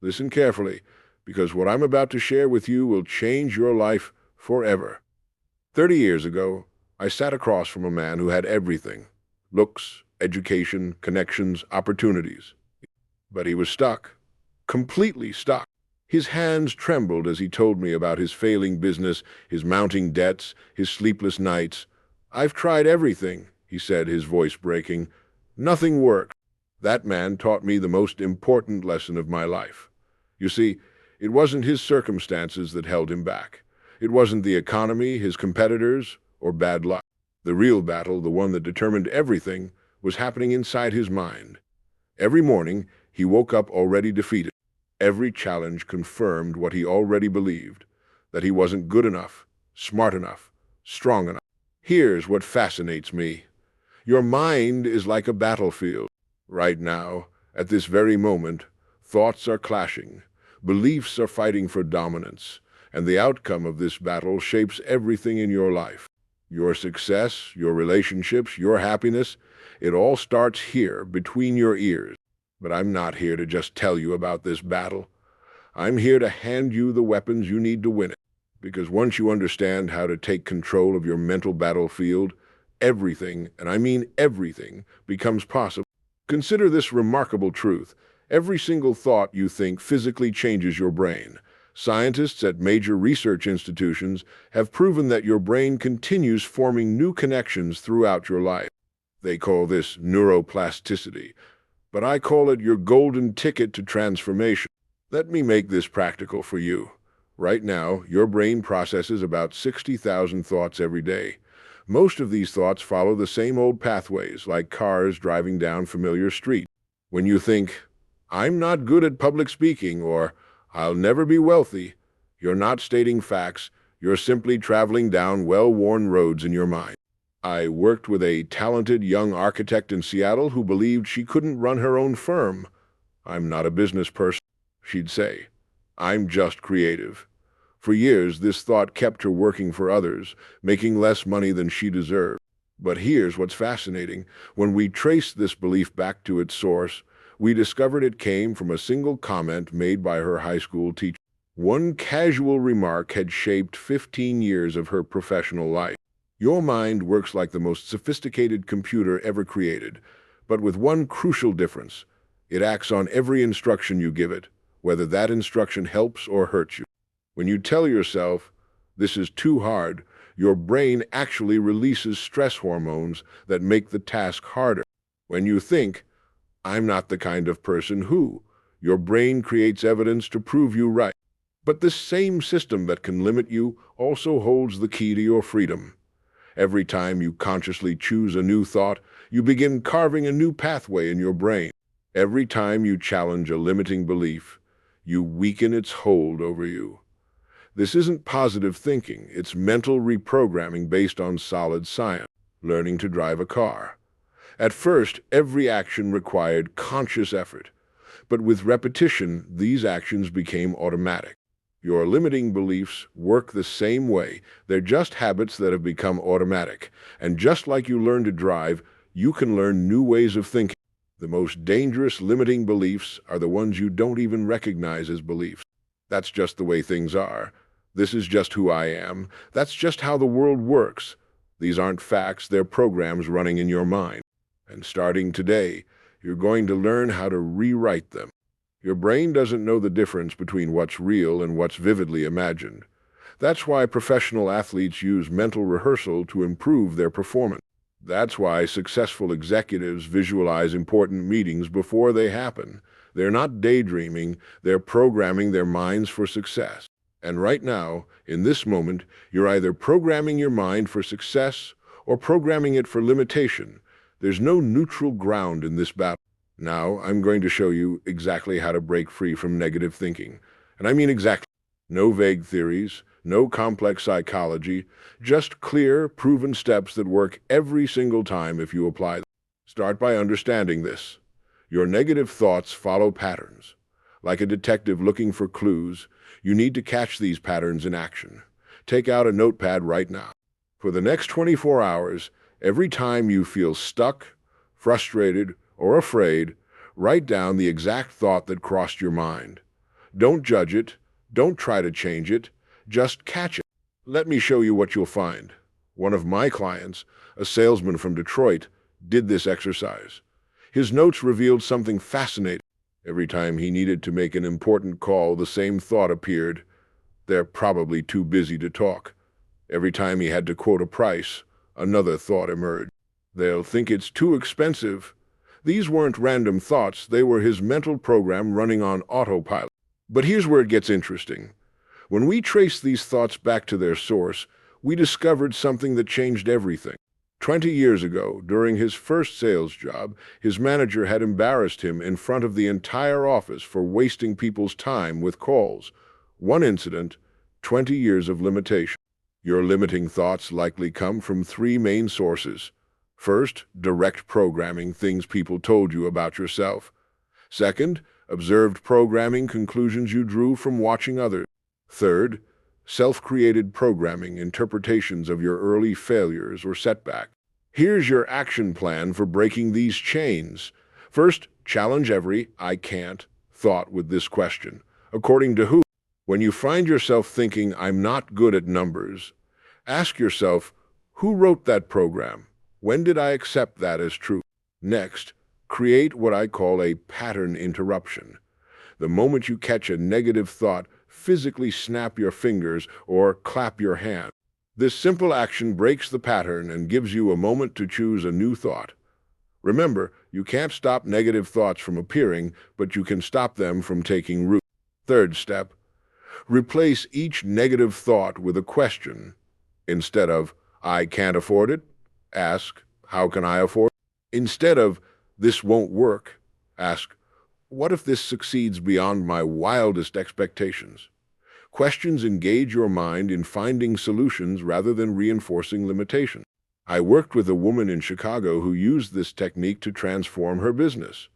Listen carefully, because what I'm about to share with you will change your life forever. 30 years ago, I sat across from a man who had everything: looks, education, connections, opportunities. But he was stuck, completely stuck. His hands trembled as he told me about his failing business, his mounting debts, his sleepless nights. "I've tried everything," he said, his voice breaking. "Nothing worked." That man taught me the most important lesson of my life. You see, it wasn't his circumstances that held him back. It wasn't the economy, his competitors, or bad luck. The real battle, the one that determined everything, was happening inside his mind. Every morning, he woke up already defeated. Every challenge confirmed what he already believed, that he wasn't good enough, smart enough, strong enough. Here's what fascinates me. Your mind is like a battlefield. Right now, at this very moment, thoughts are clashing, beliefs are fighting for dominance, and the outcome of this battle shapes everything in your life. Your success, your relationships, your happiness, it all starts here, between your ears. But I'm not here to just tell you about this battle. I'm here to hand you the weapons you need to win it. Because once you understand how to take control of your mental battlefield, everything, and I mean everything, becomes possible. Consider this remarkable truth. Every single thought you think physically changes your brain. Scientists at major research institutions have proven that your brain continues forming new connections throughout your life. They call this neuroplasticity, but I call it your golden ticket to transformation. Let me make this practical for you. Right now, your brain processes about 60,000 thoughts every day. Most of these thoughts follow the same old pathways, like cars driving down familiar streets. When you think, "I'm not good at public speaking," or "I'll never be wealthy," you're not stating facts, you're simply traveling down well-worn roads in your mind. I worked with a talented young architect in Seattle who believed she couldn't run her own firm. "I'm not a business person," she'd say. "I'm just creative." For years, this thought kept her working for others, making less money than she deserved. But here's what's fascinating. When we traced this belief back to its source, we discovered it came from a single comment made by her high school teacher. One casual remark had shaped 15 years of her professional life. Your mind works like the most sophisticated computer ever created, but with one crucial difference. It acts on every instruction you give it, whether that instruction helps or hurts you. When you tell yourself, "This is too hard," your brain actually releases stress hormones that make the task harder. When you think, "I'm not the kind of person who," your brain creates evidence to prove you right. But this same system that can limit you also holds the key to your freedom. Every time you consciously choose a new thought, you begin carving a new pathway in your brain. Every time you challenge a limiting belief, you weaken its hold over you. This isn't positive thinking, it's mental reprogramming based on solid science, learning to drive a car. At first, every action required conscious effort, but with repetition, these actions became automatic. Your limiting beliefs work the same way. They're just habits that have become automatic. And just like you learn to drive, you can learn new ways of thinking. The most dangerous limiting beliefs are the ones you don't even recognize as beliefs. "That's just the way things are. This is just who I am. That's just how the world works." These aren't facts, they're programs running in your mind. And starting today, you're going to learn how to rewrite them. Your brain doesn't know the difference between what's real and what's vividly imagined. That's why professional athletes use mental rehearsal to improve their performance. That's why successful executives visualize important meetings before they happen. They're not daydreaming, they're programming their minds for success. And right now, in this moment, you're either programming your mind for success or programming it for limitation. There's no neutral ground in this battle. Now, I'm going to show you exactly how to break free from negative thinking. And I mean exactly. No vague theories, no complex psychology, just clear, proven steps that work every single time if you apply them. Start by understanding this. Your negative thoughts follow patterns. Like a detective looking for clues, you need to catch these patterns in action. Take out a notepad right now. For the next 24 hours, every time you feel stuck, frustrated, or afraid, write down the exact thought that crossed your mind. Don't judge it. Don't try to change it. Just catch it. Let me show you what you'll find. One of my clients, a salesman from Detroit, did this exercise. His notes revealed something fascinating. Every time he needed to make an important call, the same thought appeared. They're probably too busy to talk. Every time he had to quote a price, another thought emerged. They'll think it's too expensive. These weren't random thoughts, they were his mental program running on autopilot. But here's where it gets interesting. When we trace these thoughts back to their source, we discovered something that changed everything. 20 years ago, during his first sales job, his manager had embarrassed him in front of the entire office for wasting people's time with calls. One incident, 20 years of limitation. Your limiting thoughts likely come from three main sources. First, direct programming, things people told you about yourself. Second, observed programming, conclusions you drew from watching others. Third, self-created programming, interpretations of your early failures or setbacks. Here's your action plan for breaking these chains. First, challenge every "I can't" thought with this question. According to who? When you find yourself thinking, "I'm not good at numbers," ask yourself, who wrote that program? When did I accept that as true? Next, create what I call a pattern interruption. The moment you catch a negative thought, physically snap your fingers or clap your hand. This simple action breaks the pattern and gives you a moment to choose a new thought. Remember, you can't stop negative thoughts from appearing, but you can stop them from taking root. Third step, replace each negative thought with a question. Instead of, "I can't afford it," ask, "How can I afford it?" Instead of, "This won't work," ask, "What if this succeeds beyond my wildest expectations?" Questions engage your mind in finding solutions rather than reinforcing limitations. I worked with a woman in Chicago who used this technique to transform her business.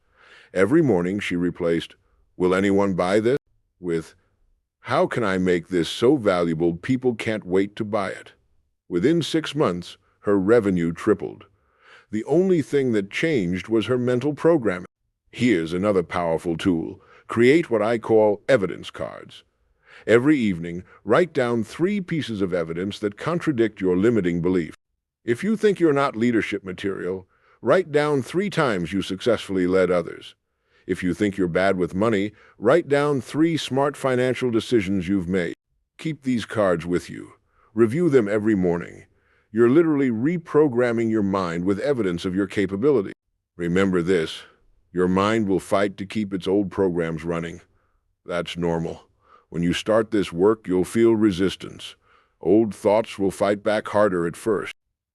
Every morning she replaced, "Will anyone buy this?" with, "How can I make this so valuable people can't wait to buy it?" Within 6 months, her revenue tripled. The only thing that changed was her mental programming. Here's another powerful tool. Create what I call evidence cards. Every evening, write down 3 pieces of evidence that contradict your limiting belief. If you think you're not leadership material, write down 3 times you successfully led others. If you think you're bad with money, write down 3 smart financial decisions you've made. Keep these cards with you. Review them every morning. You're literally reprogramming your mind with evidence of your capability. Remember this, your mind will fight to keep its old programs running. That's normal. When you start this work, you'll feel resistance. Old thoughts will fight back harder at first.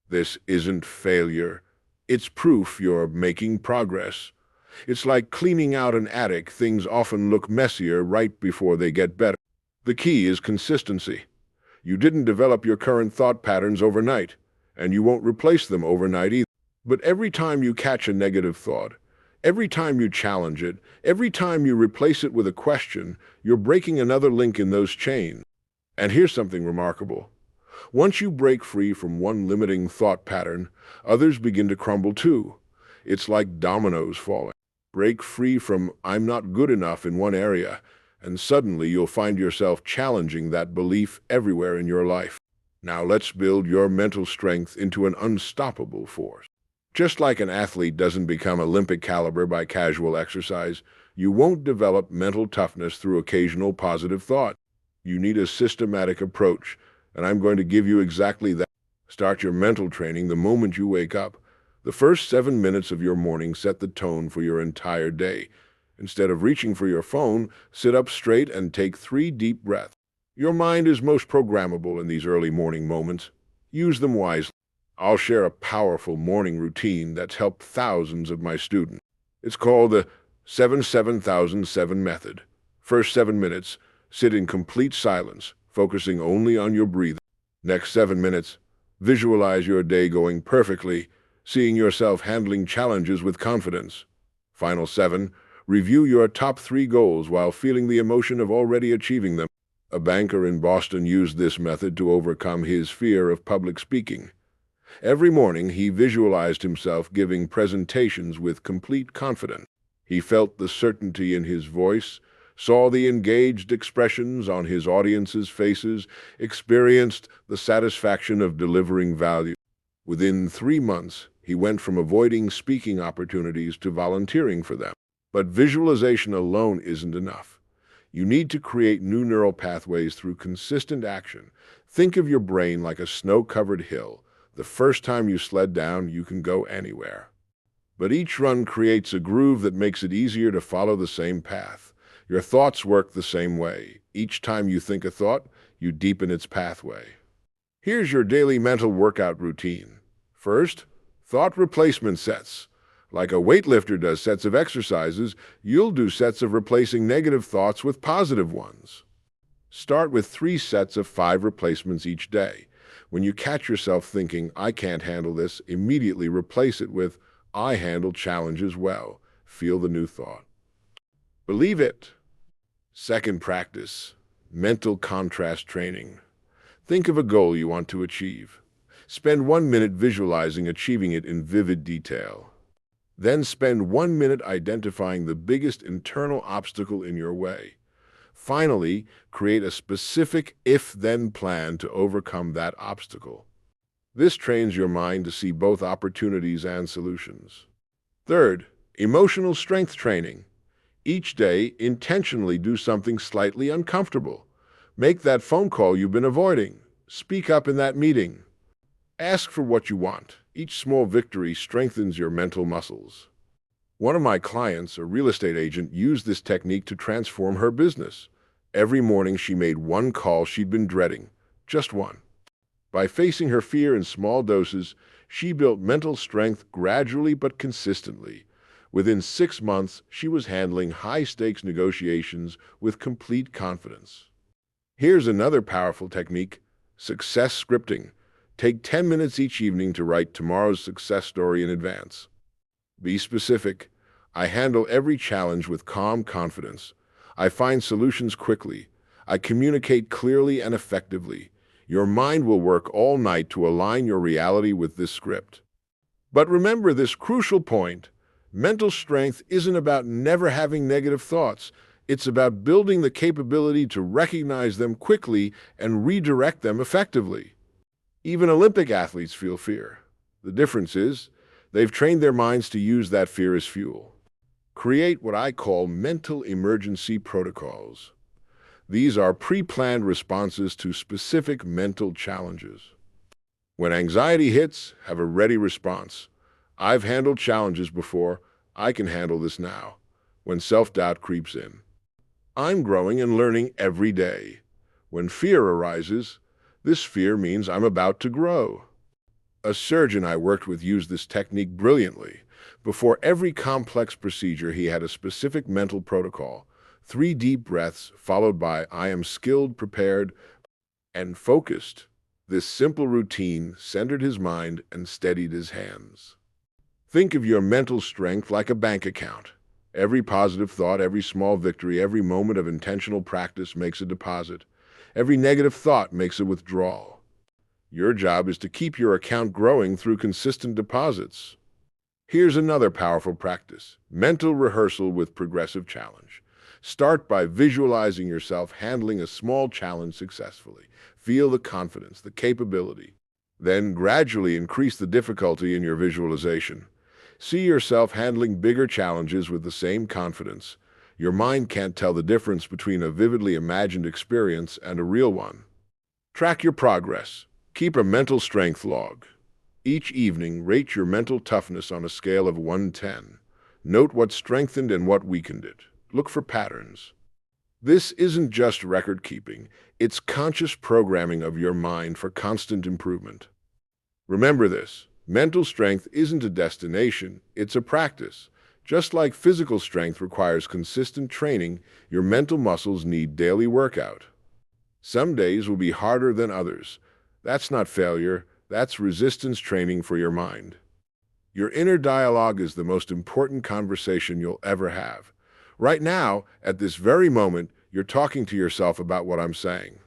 This isn't failure. It's proof you're making progress. It's like cleaning out an attic. Things often look messier right before they get better. The key is consistency. You didn't develop your current thought patterns overnight, and you won't replace them overnight either. But every time you catch a negative thought, every time you challenge it, every time you replace it with a question, you're breaking another link in those chains. And here's something remarkable. Once you break free from one limiting thought pattern, others begin to crumble too. It's like dominoes falling. Break free from "I'm not good enough" in one area, and suddenly you'll find yourself challenging that belief everywhere in your life. Now let's build your mental strength into an unstoppable force. Just like an athlete doesn't become Olympic caliber by casual exercise, you won't develop mental toughness through occasional positive thought. You need a systematic approach, and I'm going to give you exactly that. Start your mental training the moment you wake up. The first 7 minutes of your morning set the tone for your entire day. Instead of reaching for your phone, sit up straight and take 3 deep breaths. Your mind is most programmable in these early morning moments. Use them wisely. I'll share a powerful morning routine that's helped thousands of my students. It's called the 7-7-007 method. First 7 minutes, sit in complete silence, focusing only on your breathing. Next 7 minutes, visualize your day going perfectly, seeing yourself handling challenges with confidence. Final 7, review your top 3 goals while feeling the emotion of already achieving them. A banker in Boston used this method to overcome his fear of public speaking. Every morning, he visualized himself giving presentations with complete confidence. He felt the certainty in his voice, saw the engaged expressions on his audience's faces, experienced the satisfaction of delivering value. Within 3 months, he went from avoiding speaking opportunities to volunteering for them. But visualization alone isn't enough. You need to create new neural pathways through consistent action. Think of your brain like a snow-covered hill. The first time you sled down, you can go anywhere. But each run creates a groove that makes it easier to follow the same path. Your thoughts work the same way. Each time you think a thought, you deepen its pathway. Here's your daily mental workout routine. First, thought replacement sets. Like a weightlifter does sets of exercises, you'll do sets of replacing negative thoughts with positive ones. Start with 3 sets of 5 replacements each day. When you catch yourself thinking, I can't handle this, immediately replace it with, I handle challenges well. Feel the new thought. Believe it. Second practice, mental contrast training. Think of a goal you want to achieve. Spend 1 minute visualizing achieving it in vivid detail. Then spend 1 minute identifying the biggest internal obstacle in your way. Finally, create a specific if-then plan to overcome that obstacle. This trains your mind to see both opportunities and solutions. Third, emotional strength training. Each day, intentionally do something slightly uncomfortable. Make that phone call you've been avoiding. Speak up in that meeting. Ask for what you want. Each small victory strengthens your mental muscles. One of my clients, a real estate agent, used this technique to transform her business. Every morning she made 1 call she'd been dreading, just 1. By facing her fear in small doses, she built mental strength gradually but consistently. Within 6 months, she was handling high-stakes negotiations with complete confidence. Here's another powerful technique, success scripting. Take 10 minutes each evening to write tomorrow's success story in advance. Be specific. I handle every challenge with calm confidence. I find solutions quickly. I communicate clearly and effectively. Your mind will work all night to align your reality with this script. But remember this crucial point. Mental strength isn't about never having negative thoughts. It's about building the capability to recognize them quickly and redirect them effectively. Even Olympic athletes feel fear. The difference is, they've trained their minds to use that fear as fuel. Create what I call mental emergency protocols. These are pre-planned responses to specific mental challenges. When anxiety hits, have a ready response. I've handled challenges before. I can handle this now. When self-doubt creeps in, I'm growing and learning every day. When fear arises, this fear means I'm about to grow. A surgeon I worked with used this technique brilliantly. Before every complex procedure, he had a specific mental protocol. 3 deep breaths, followed by I am skilled, prepared, and focused. This simple routine centered his mind and steadied his hands. Think of your mental strength like a bank account. Every positive thought, every small victory, every moment of intentional practice makes a deposit. Every negative thought makes a withdrawal. Your job is to keep your account growing through consistent deposits. Here's another powerful practice, mental rehearsal with progressive challenge. Start by visualizing yourself handling a small challenge successfully. Feel the confidence, the capability. Then gradually increase the difficulty in your visualization. See yourself handling bigger challenges with the same confidence. Your mind can't tell the difference between a vividly imagined experience and a real one. Track your progress. Keep a mental strength log. Each evening, rate your mental toughness on a scale of 1 to 10. Note what strengthened and what weakened it. Look for patterns. This isn't just record-keeping. It's conscious programming of your mind for constant improvement. Remember this. Mental strength isn't a destination. It's a practice. Just like physical strength requires consistent training, your mental muscles need daily workout. Some days will be harder than others. That's not failure. That's resistance training for your mind. Your inner dialogue is the most important conversation you'll ever have. Right now, at this very moment, you're talking to yourself about what I'm saying.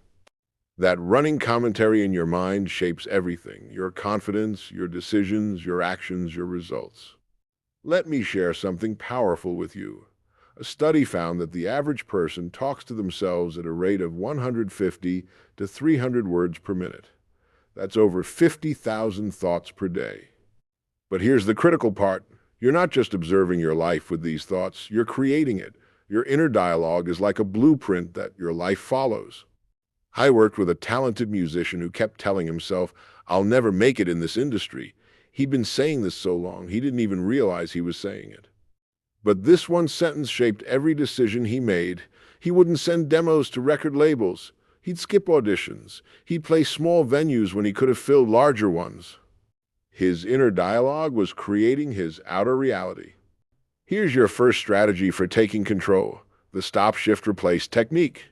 That running commentary in your mind shapes everything, your confidence, your decisions, your actions, your results. Let me share something powerful with you. A study found that the average person talks to themselves at a rate of 150 to 300 words per minute. That's over 50,000 thoughts per day. But here's the critical part. You're not just observing your life with these thoughts, you're creating it. Your inner dialogue is like a blueprint that your life follows. I worked with a talented musician who kept telling himself, "I'll never make it in this industry." He'd been saying this so long, he didn't even realize he was saying it. But this one sentence shaped every decision he made. He wouldn't send demos to record labels. He'd skip auditions. He'd play small venues when he could have filled larger ones. His inner dialogue was creating his outer reality. Here's your first strategy for taking control: the stop, shift, replace technique.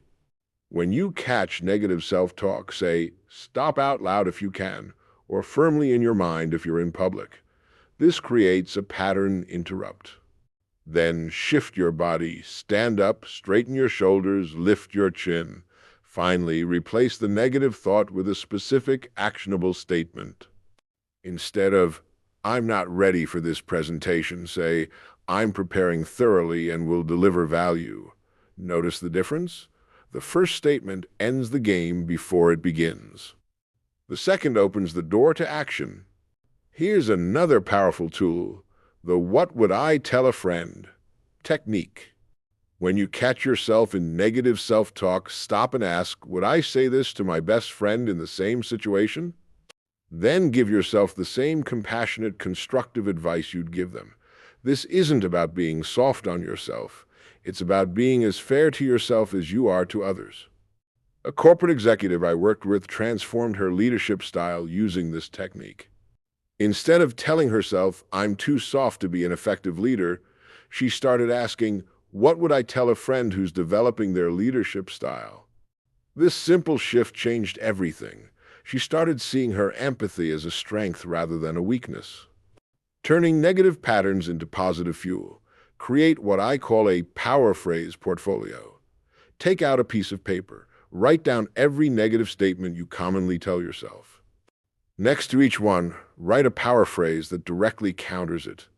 When you catch negative self-talk, say, "Stop out loud if you can," or firmly in your mind if you're in public. This creates a pattern interrupt. Then shift your body, stand up, straighten your shoulders, lift your chin. Finally, replace the negative thought with a specific, actionable statement. Instead of, "I'm not ready for this presentation," say, "I'm preparing thoroughly and will deliver value." Notice the difference? The first statement ends the game before it begins. The second opens the door to action. Here's another powerful tool: the "what would I tell a friend" technique. When you catch yourself in negative self-talk, stop and ask, "Would I say this to my best friend in the same situation?" Then give yourself the same compassionate, constructive advice you'd give them. This isn't about being soft on yourself. It's about being as fair to yourself as you are to others. A corporate executive I worked with transformed her leadership style using this technique. Instead of telling herself, "I'm too soft to be an effective leader," she started asking, "What would I tell a friend who's developing their leadership style?" This simple shift changed everything. She started seeing her empathy as a strength rather than a weakness. Turning negative patterns into positive fuel. Create what I call a power phrase portfolio. Take out a piece of paper. Write down every negative statement you commonly tell yourself. Next to each one, write a power phrase that directly counters it.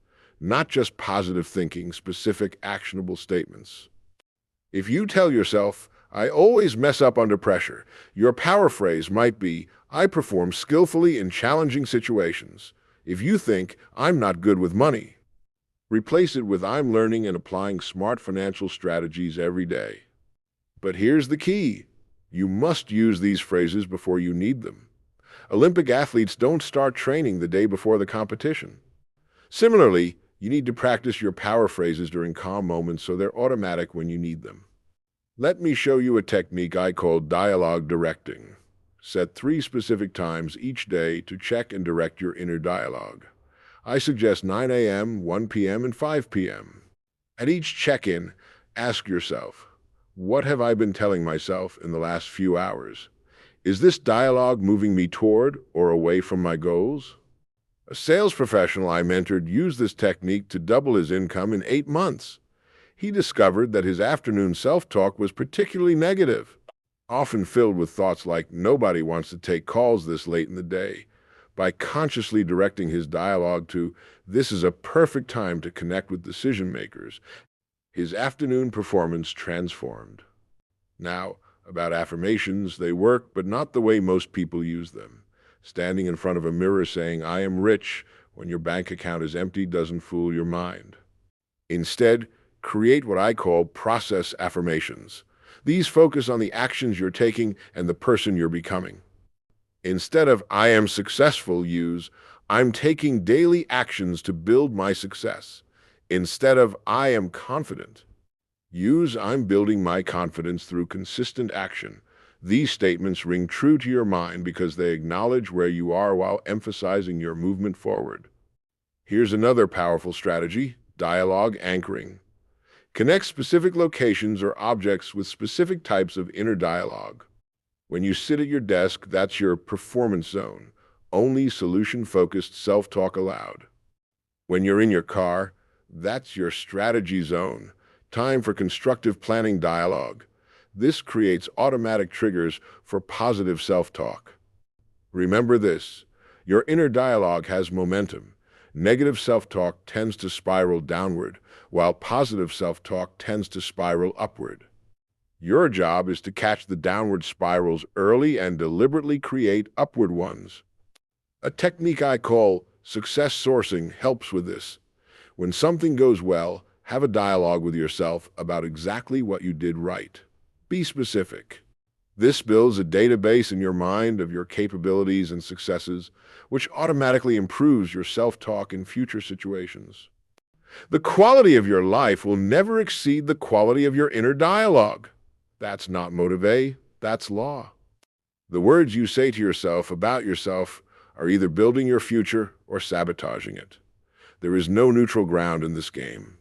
Not just positive thinking, specific, actionable statements. If you tell yourself, "I always mess up under pressure," your power phrase might be, "I perform skillfully in challenging situations." If you think, "I'm not good with money," replace it with, "I'm learning and applying smart financial strategies every day." But here's the key. You must use these phrases before you need them. Olympic athletes don't start training the day before the competition. Similarly, you need to practice your power phrases during calm moments so they're automatic when you need them. Let me show you a technique I call dialogue directing. Set 3 specific times each day to check and direct your inner dialogue. I suggest 9 a.m., 1 p.m., and 5 p.m. At each check-in, ask yourself, what have I been telling myself in the last few hours? Is this dialogue moving me toward or away from my goals? A sales professional I mentored used this technique to double his income in 8 months. He discovered that his afternoon self-talk was particularly negative, often filled with thoughts like, "Nobody wants to take calls this late in the day." By consciously directing his dialogue to, "This is a perfect time to connect with decision makers," his afternoon performance transformed. Now, about affirmations, they work, but not the way most people use them. Standing in front of a mirror saying, "I am rich," when your bank account is empty doesn't fool your mind. Instead, create what I call process affirmations. These focus on the actions you're taking and the person you're becoming. Instead of "I am successful," use "I'm taking daily actions to build my success." Instead of "I am confident," use "I'm building my confidence through consistent action." These statements ring true to your mind because they acknowledge where you are while emphasizing your movement forward. Here's another powerful strategy: dialogue anchoring. Connect specific locations or objects with specific types of inner dialogue. When you sit at your desk, that's your performance zone. Only solution-focused self-talk allowed. When you're in your car, that's your strategy zone. Time for constructive planning dialogue. This creates automatic triggers for positive self-talk. Remember this: your inner dialogue has momentum. Negative self-talk tends to spiral downward, while positive self-talk tends to spiral upward. Your job is to catch the downward spirals early and deliberately create upward ones. A technique I call success sourcing helps with this. When something goes well, have a dialogue with yourself about exactly what you did right. Be specific. This builds a database in your mind of your capabilities and successes, which automatically improves your self-talk in future situations. The quality of your life will never exceed the quality of your inner dialogue. That's not motivate, that's law. The words you say to yourself about yourself are either building your future or sabotaging it. There is no neutral ground in this game.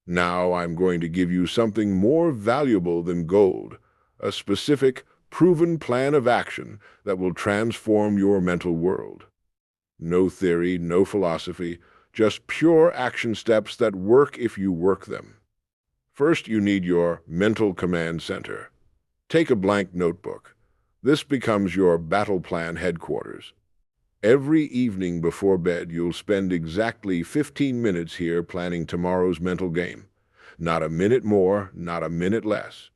Now I'm going to give you something more valuable than gold, a specific, proven plan of action that will transform your mental world. No theory, no philosophy, just pure action steps that work if you work them. First, you need your mental command center. Take a blank notebook. This becomes your battle plan headquarters. Every evening before bed, you'll spend exactly 15 minutes here planning tomorrow's mental game. Not a minute more, not a minute less.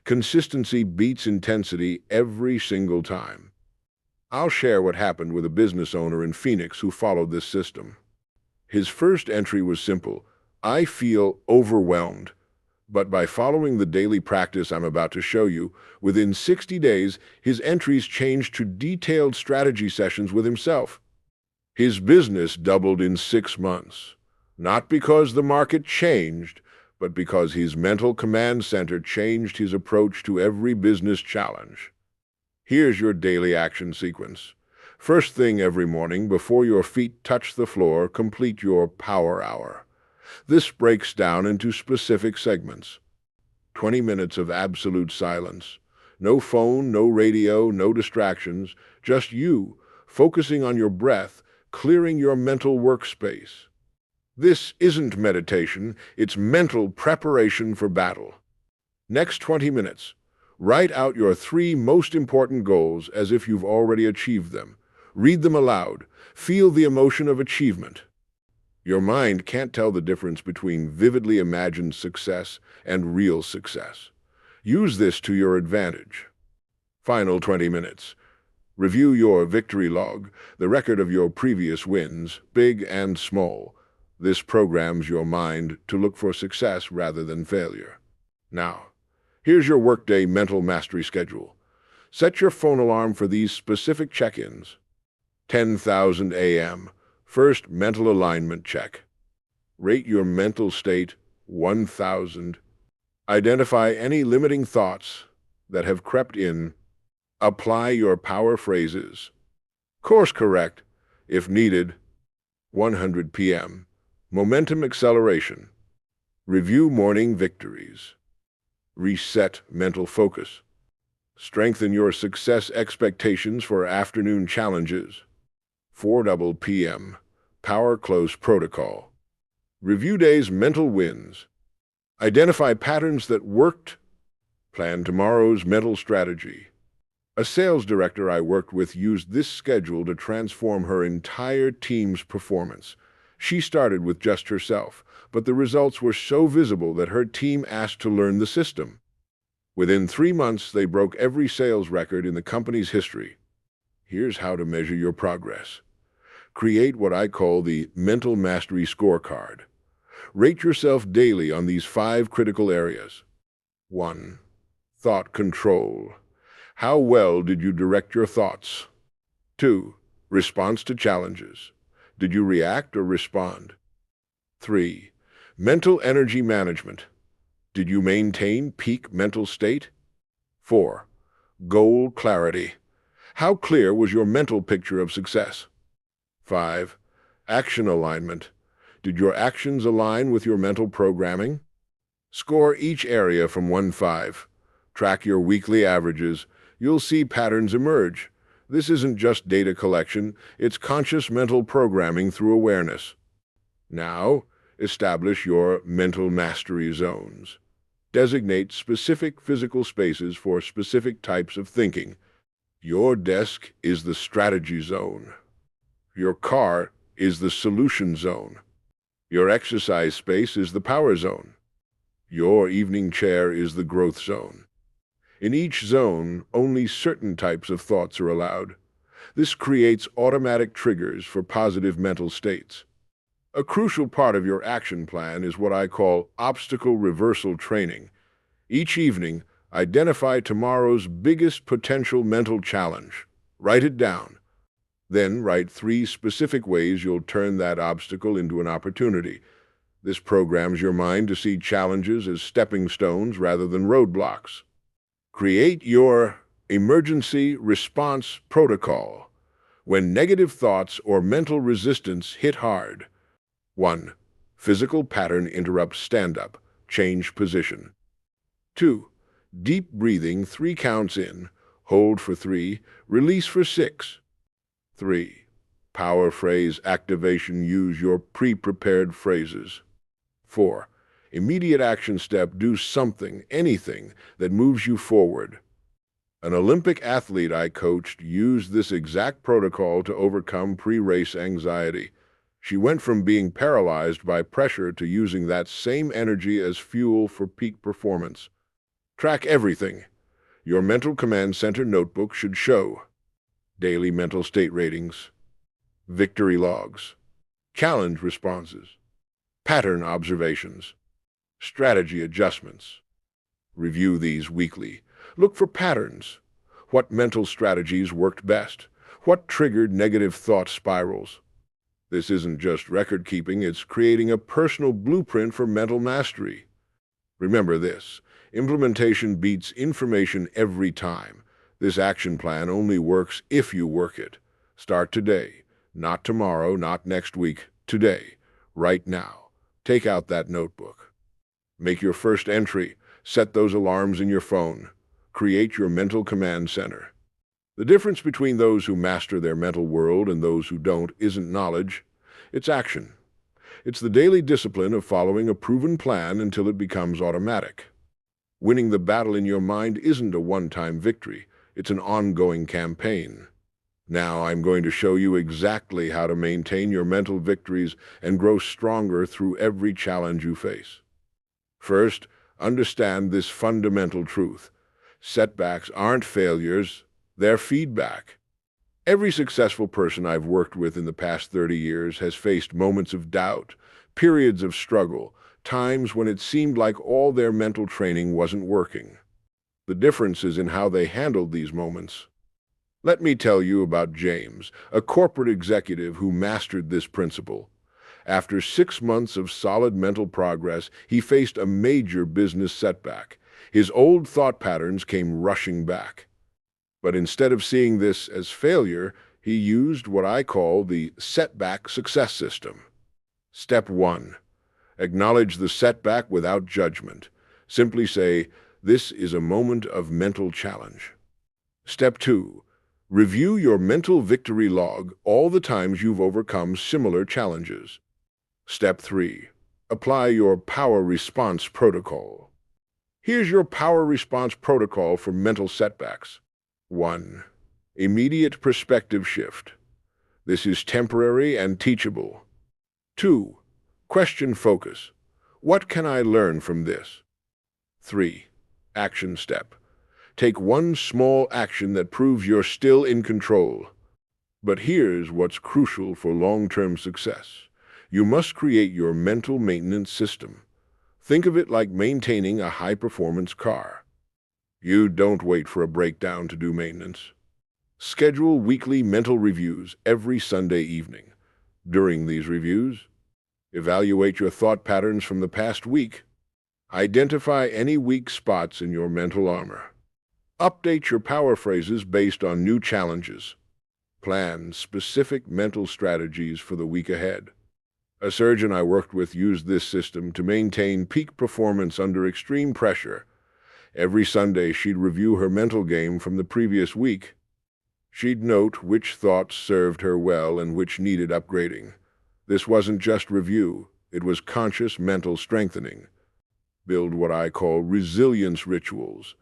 Consistency beats intensity every single time. I'll share what happened with a business owner in Phoenix who followed this system. His first entry was simple: I feel overwhelmed. But by following the daily practice I'm about to show you, within 60 days, his entries changed to detailed strategy sessions with himself. His business doubled in 6 months, not because the market changed, but because his mental command center changed his approach to every business challenge. Here's your daily action sequence. First thing every morning, before your feet touch the floor, complete your power hour. This breaks down into specific segments. 20 minutes of absolute silence. No phone, no radio, no distractions, just you, focusing on your breath, clearing your mental workspace. This isn't meditation, it's mental preparation for battle. Next 20 minutes. Write out your 3 most important goals as if you've already achieved them. Read them aloud. Feel the emotion of achievement. Your mind can't tell the difference between vividly imagined success and real success. Use this to your advantage. Final 20 minutes. Review your victory log, the record of your previous wins, big and small. This programs your mind to look for success rather than failure. Now, here's your workday mental mastery schedule. Set your phone alarm for these specific check-ins. 10,000 a.m. First, mental alignment check. Rate your mental state 1,000. Identify any limiting thoughts that have crept in. Apply your power phrases. Course correct, if needed. 100 p.m. Momentum acceleration. Review morning victories. Reset mental focus. Strengthen your success expectations for afternoon challenges. 4 p.m. Power close protocol. Review day's mental wins. Identify patterns that worked. Plan tomorrow's mental strategy. A sales director I worked with used this schedule to transform her entire team's performance. She started with just herself, but the results were so visible that her team asked to learn the system. Within 3 months, they broke every sales record in the company's history. Here's how to measure your progress. Create what I call the mental mastery scorecard. Rate yourself daily on these 5 critical areas. 1. Thought control. How well did you direct your thoughts? 2. Response to challenges. Did you react or respond? 3. Mental energy management. Did you maintain peak mental state? 4. Goal clarity. How clear was your mental picture of success? 5. Action alignment. Did your actions align with your mental programming? Score each area from 1 to 5. Track your weekly averages. You'll see patterns emerge. This isn't just data collection, it's conscious mental programming through awareness. Now, establish your mental mastery zones. Designate specific physical spaces for specific types of thinking. Your desk is the strategy zone. Your car is the solution zone. Your exercise space is the power zone. Your evening chair is the growth zone. In each zone, only certain types of thoughts are allowed. This creates automatic triggers for positive mental states. A crucial part of your action plan is what I call obstacle reversal training. Each evening, identify tomorrow's biggest potential mental challenge. Write it down. Then write 3 specific ways you'll turn that obstacle into an opportunity. This programs your mind to see challenges as stepping stones rather than roadblocks. Create your emergency response protocol when negative thoughts or mental resistance hit hard. 1. Physical pattern interrupts stand-up. Change position. 2. Deep breathing 3 counts in. Hold for 3. Release for 6. 3. Power phrase activation. Use your pre-prepared phrases. 4. Immediate action step. Do something, anything, that moves you forward. An Olympic athlete I coached used this exact protocol to overcome pre-race anxiety. She went from being paralyzed by pressure to using that same energy as fuel for peak performance. Track everything. Your mental command center notebook should show daily mental state ratings, victory logs, challenge responses, pattern observations, strategy adjustments. Review these weekly. Look for patterns. What mental strategies worked best? What triggered negative thought spirals? This isn't just record keeping, it's creating a personal blueprint for mental mastery. Remember this, implementation beats information every time. This action plan only works if you work it. Start today, not tomorrow, not next week, today, right now. Take out that notebook. Make your first entry, set those alarms in your phone. Create your mental command center. The difference between those who master their mental world and those who don't isn't knowledge, it's action. It's the daily discipline of following a proven plan until it becomes automatic. Winning the battle in your mind isn't a one-time victory, it's an ongoing campaign. Now I'm going to show you exactly how to maintain your mental victories and grow stronger through every challenge you face. First, understand this fundamental truth. Setbacks aren't failures, they're feedback. Every successful person I've worked with in the past 30 years has faced moments of doubt, periods of struggle, times when it seemed like all their mental training wasn't working. The difference is in how they handled these moments. Let me tell you about James, a corporate executive who mastered this principle. After 6 months of solid mental progress, he faced a major business setback. His old thought patterns came rushing back. But instead of seeing this as failure, he used what I call the setback success system. Step 1. Acknowledge the setback without judgment. Simply say, "This is a moment of mental challenge." Step 2. Review your mental victory log, all the times you've overcome similar challenges. Step 3. Apply your power response protocol. Here's your power response protocol for mental setbacks. 1. Immediate perspective shift. This is temporary and teachable. 2. Question focus. What can I learn from this? 3. Action step. Take one small action that proves you're still in control. But here's what's crucial for long-term success. You must create your mental maintenance system. Think of it like maintaining a high-performance car. You don't wait for a breakdown to do maintenance. Schedule weekly mental reviews every Sunday evening. During these reviews, evaluate your thought patterns from the past week. Identify any weak spots in your mental armor. Update your power phrases based on new challenges. Plan specific mental strategies for the week ahead. A surgeon I worked with used this system to maintain peak performance under extreme pressure. Every Sunday, she'd review her mental game from the previous week. She'd note which thoughts served her well and which needed upgrading. This wasn't just review, it was conscious mental strengthening. Build what I call resilience rituals.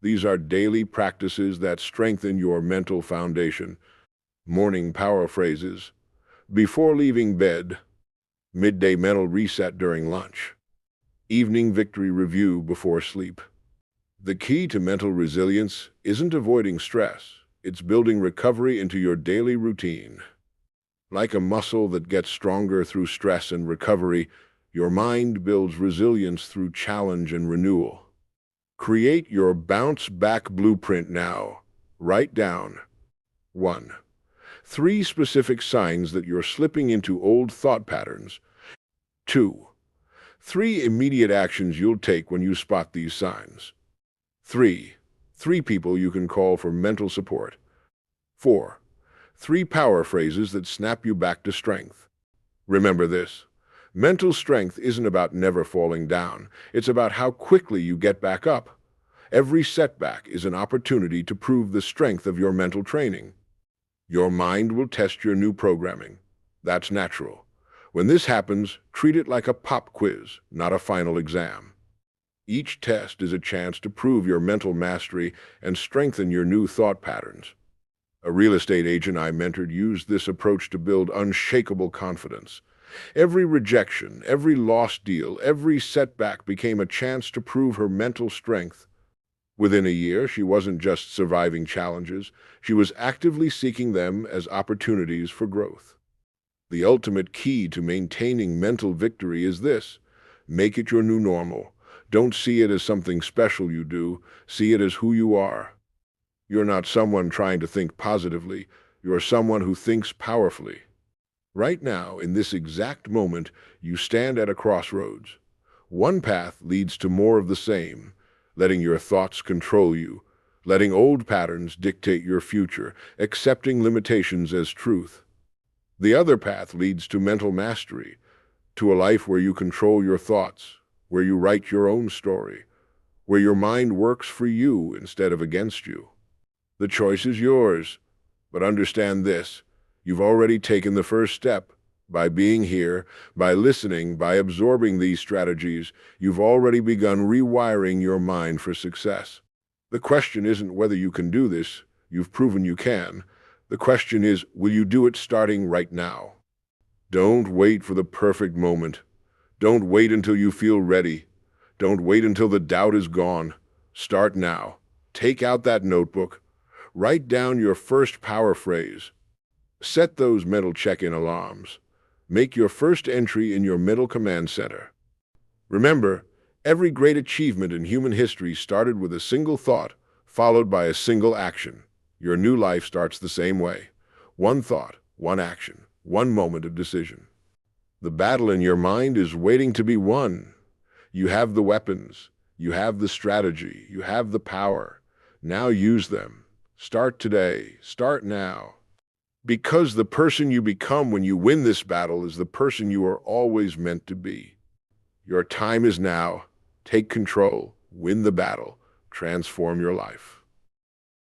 These are daily practices that strengthen your mental foundation. Morning power phrases. Before leaving bed, midday mental reset during lunch, evening victory review before sleep. The key to mental resilience isn't avoiding stress, it's building recovery into your daily routine. Like a muscle that gets stronger through stress and recovery, your mind builds resilience through challenge and renewal. Create your bounce-back blueprint now. Write down 1. 3 specific signs that you're slipping into old thought patterns. 2. 3 immediate actions you'll take when you spot these signs. 3. 3 people you can call for mental support. 4. 3 power phrases that snap you back to strength. Remember this. Mental strength isn't about never falling down. It's about how quickly you get back up. Every setback is an opportunity to prove the strength of your mental training. Your mind will test your new programming. That's natural. When this happens, treat it like a pop quiz, not a final exam. Each test is a chance to prove your mental mastery and strengthen your new thought patterns. A real estate agent I mentored used this approach to build unshakable confidence. Every rejection, every lost deal, every setback became a chance to prove her mental strength. Within a year, she wasn't just surviving challenges, she was actively seeking them as opportunities for growth. The ultimate key to maintaining mental victory is this: make it your new normal. Don't see it as something special you do, see it as who you are. You're not someone trying to think positively, you're someone who thinks powerfully. Right now, in this exact moment, you stand at a crossroads. One path leads to more of the same, letting your thoughts control you, letting old patterns dictate your future, accepting limitations as truth. The other path leads to mental mastery, to a life where you control your thoughts, where you write your own story, where your mind works for you instead of against you. The choice is yours, but understand this: you've already taken the first step. By being here, by listening, by absorbing these strategies, you've already begun rewiring your mind for success. The question isn't whether you can do this, you've proven you can. The question is, will you do it starting right now? Don't wait for the perfect moment. Don't wait until you feel ready. Don't wait until the doubt is gone. Start now. Take out that notebook. Write down your first power phrase. Set those mental check-in alarms. Make your first entry in your mental command center. Remember, every great achievement in human history started with a single thought, followed by a single action. Your new life starts the same way. One thought, one action, one moment of decision. The battle in your mind is waiting to be won. You have the weapons, you have the strategy, you have the power. Now use them. Start today. Start now. Because the person you become when you win this battle is the person you are always meant to be. Your time is now. Take control. Win the battle. Transform your life.